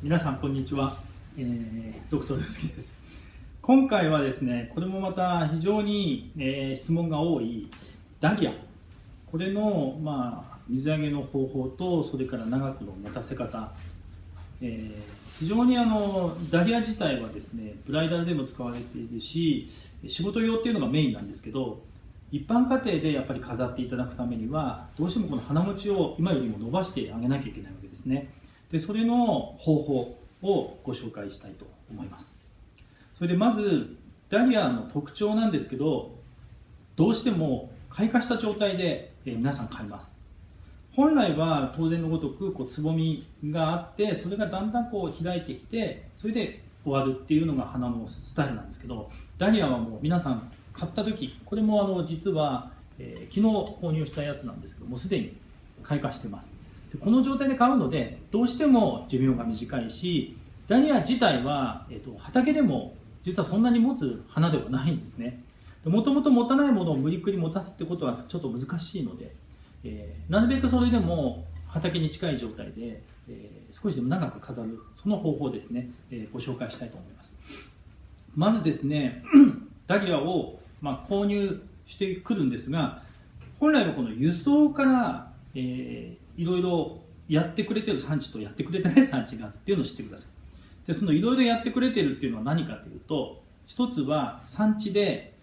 皆さんこんにちは、ドクタールスキです。今回はですね、これもまた非常に、質問が多いダリア、これの、水揚げの方法と、それから長くの持たせ方、非常にダリア自体はですね、ブライダルでも使われているし、仕事用っていうのがメインなんですけど、一般家庭でやっぱり飾っていただくためには、どうしてもこの花持ちを今よりも伸ばしてあげなきゃいけないわけですね。でそれの方法をご紹介したいと思います。それでまずダリアの特徴なんですけど、どうしても開花した状態で皆さん買います。本来は当然のごとくつぼみがあって、それがだんだん開いてきて、それで終わるっていうのが花のスタイルなんですけど、ダリアはもう皆さん買った時、これも実は、昨日購入したやつなんですけども、すでに開花してます。でこの状態で買うのでどうしても寿命が短いし、ダリア自体は、畑でも実はそんなに持つ花ではないんですね。もともと持たないものを無理くり持たすってことはちょっと難しいので、なるべくそれでも畑に近い状態で、少しでも長く飾る、その方法ですね、ご紹介したいと思います。まずですねダリアを、購入してくるんですが、本来はこの輸送から、いろいろやってくれてる産地とやってくれてない産地がっていうのを知ってください。でそのいろいろやってくれてるっていうのは何かというと、一つは産地で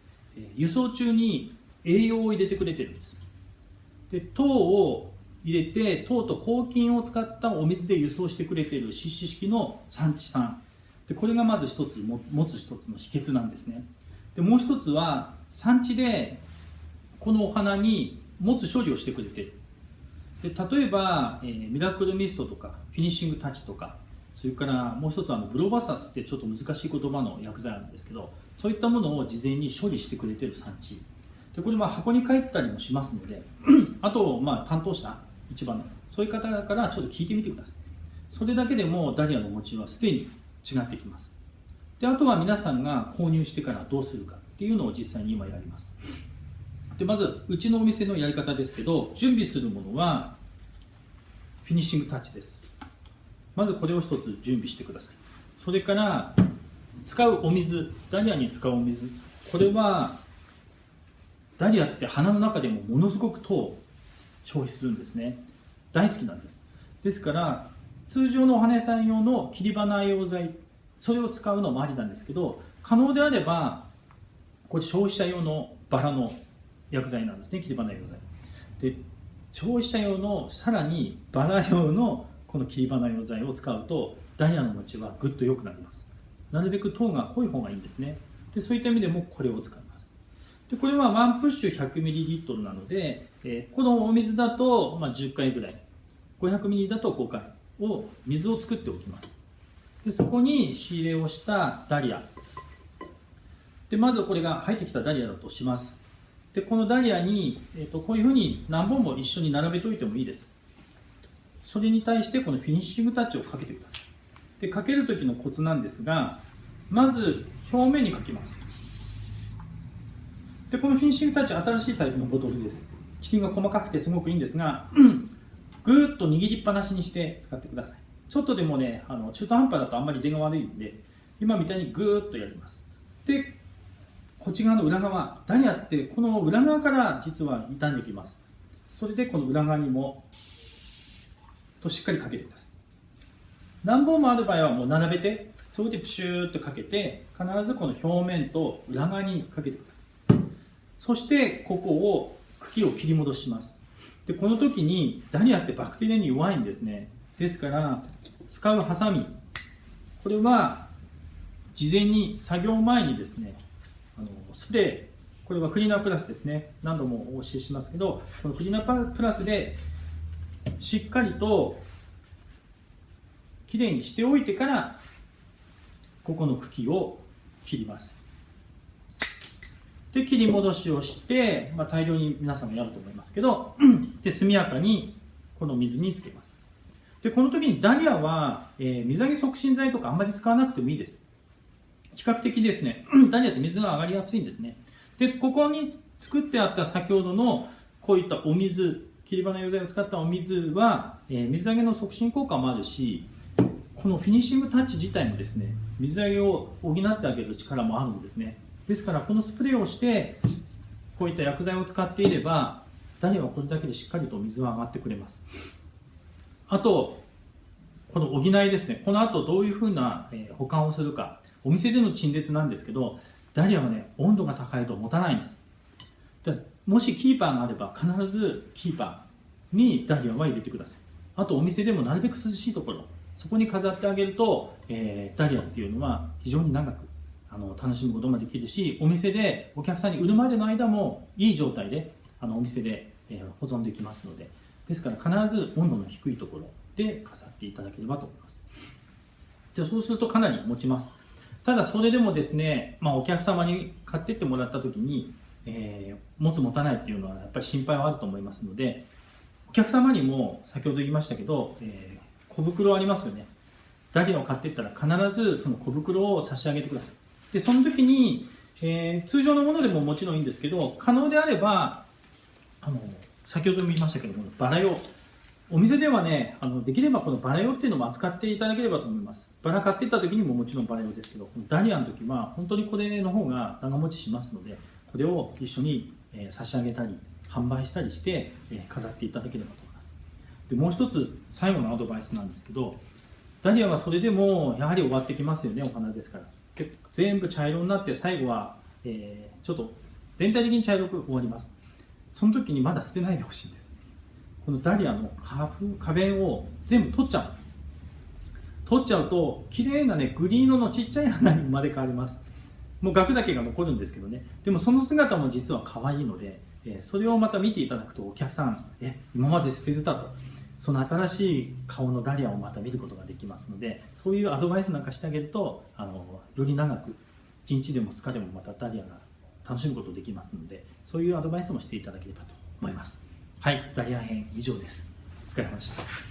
輸送中に栄養を入れてくれてるんです。で糖を入れて、糖と抗菌を使ったお水で輸送してくれている湿地式の産地さんで、これがまず一つ持つ一つの秘訣なんですね。でもう一つは産地でこのお花に持つ処理をしてくれている。で例えば、ミラクルミストとかフィニッシングタッチとか、それからもう一つブロバサスってちょっと難しい言葉の薬剤なんですけど、そういったものを事前に処理してくれている産地で、これ箱に書いてたりもしますのであと、担当者一番のそういう方からちょっと聞いてみてください。それだけでもダリアの持ちはすでに違ってきます。であとは皆さんが購入してからどうするかっていうのを実際に今やります。でまずうちのお店のやり方ですけど、準備するものはフィニッシングタッチです。まずこれを一つ準備してください。それから使うお水、ダリアに使うお水、これはダリアって花の中でもものすごく糖を消費するんですね。大好きなんです。ですから通常のお花屋さん用の切り花用剤、それを使うのもありなんですけど、可能であればこれ消費者用のバラの薬剤なんですね、切り花用剤で。消費者用のさらにバラ用のこの切り花用剤を使うとダリアの持ちはぐっと良くなります。なるべく糖が濃い方がいいんですね。でそういった意味でもこれを使います。でこれはワンプッシュ 100ml なので、このお水だと10回ぐらい、500ml だと5回を水を作っておきます。でそこに仕入れをしたダリアで、まずこれが入ってきたダリアだとします。でこのダリアに、こういうふうに何本も一緒に並べておいてもいいです。それに対してこのフィニッシングタッチをかけてください。でかける時のコツなんですが、まず表面にかけます。でこのフィニッシングタッチ、新しいタイプのボトルです。切りが細かくてすごくいいんですが、ぐーっと握りっぱなしにして使ってください。ちょっとでもね、中途半端だとあんまり出が悪いんで、今みたいにぐーっとやります。でこっち側の裏側、ダリアってこの裏側から実は傷んできます。それでこの裏側にもしっかりかけてください。何本もある場合はもう並べて、それでプシューっとかけて、必ずこの表面と裏側にかけてください。そしてここを茎を切り戻します。でこの時にダリアってバクテリアに弱いんですね。ですから使うハサミ、これは事前に作業前にですね、スプレー、これはクリーナープラスですね、何度もお教えしますけど、このクリーナープラスでしっかりときれいにしておいてから、ここの茎を切ります。で切り戻しをして、大量に皆さんもやると思いますけど、で速やかにこの水につけます。でこの時にダリアは、水揚げ促進剤とかあんまり使わなくてもいいです。比較的ですね、ダリアって水が上がりやすいんですね。でここに作ってあった先ほどのこういったお水、切り花用剤を使ったお水は、水揚げの促進効果もあるし、このフィニッシングタッチ自体もですね、水揚げを補ってあげる力もあるんですね。ですからこのスプレーをしてこういった薬剤を使っていればダリアはこれだけでしっかりと水は上がってくれます。あとこの補いですね、この後どういうふうな保管をするか、お店での陳列なんですけど、ダリアはね温度が高いと持たないんです。もしキーパーがあれば必ずキーパーにダリアは入れてください。あとお店でもなるべく涼しいところ、そこに飾ってあげると、ダリアっていうのは非常に長く楽しむことができるし、お店でお客さんに売るまでの間もいい状態でお店で、保存できますので、ですから必ず温度の低いところで飾っていただければと思います。でそうするとかなり持ちます。ただそれでもですね、お客様に買ってってもらった時に、持つ持たないっていうのはやっぱり心配はあると思いますので、お客様にも先ほど言いましたけど、小袋ありますよね。ダリアを買っていったら必ずその小袋を差し上げてください。でその時に、通常のものでももちろんいいんですけど、可能であれば先ほども言いましたけども、バラ用、お店ではねできればこのバラ用っていうのも扱っていただければと思います。バラ買っていった時にももちろんバラ用ですけど、ダリアの時は本当にこれの方が長持ちしますので、これを一緒に差し上げたり販売したりして飾っていただければと思います。でもう一つ最後のアドバイスなんですけど、ダリアはそれでもやはり終わってきますよね、お花ですから。で全部茶色になって最後は、ちょっと全体的に茶色く終わります。その時にまだ捨てないでほしいんです。このダリアの花弁を全部取っちゃうと綺麗なねグリーン色のちっちゃい花に生まれ変わります。もう額だけが残るんですけどね。でもその姿も実は可愛いので、それをまた見ていただくとお客さん今まで捨ててたと、その新しい顔のダリアをまた見ることができますので、そういうアドバイスなんかしてあげるとより長く1日でも2日でもまたダリアが楽しむことができますので、そういうアドバイスもしていただければと思います。はい、ダリア編以上です。お疲れ様でした。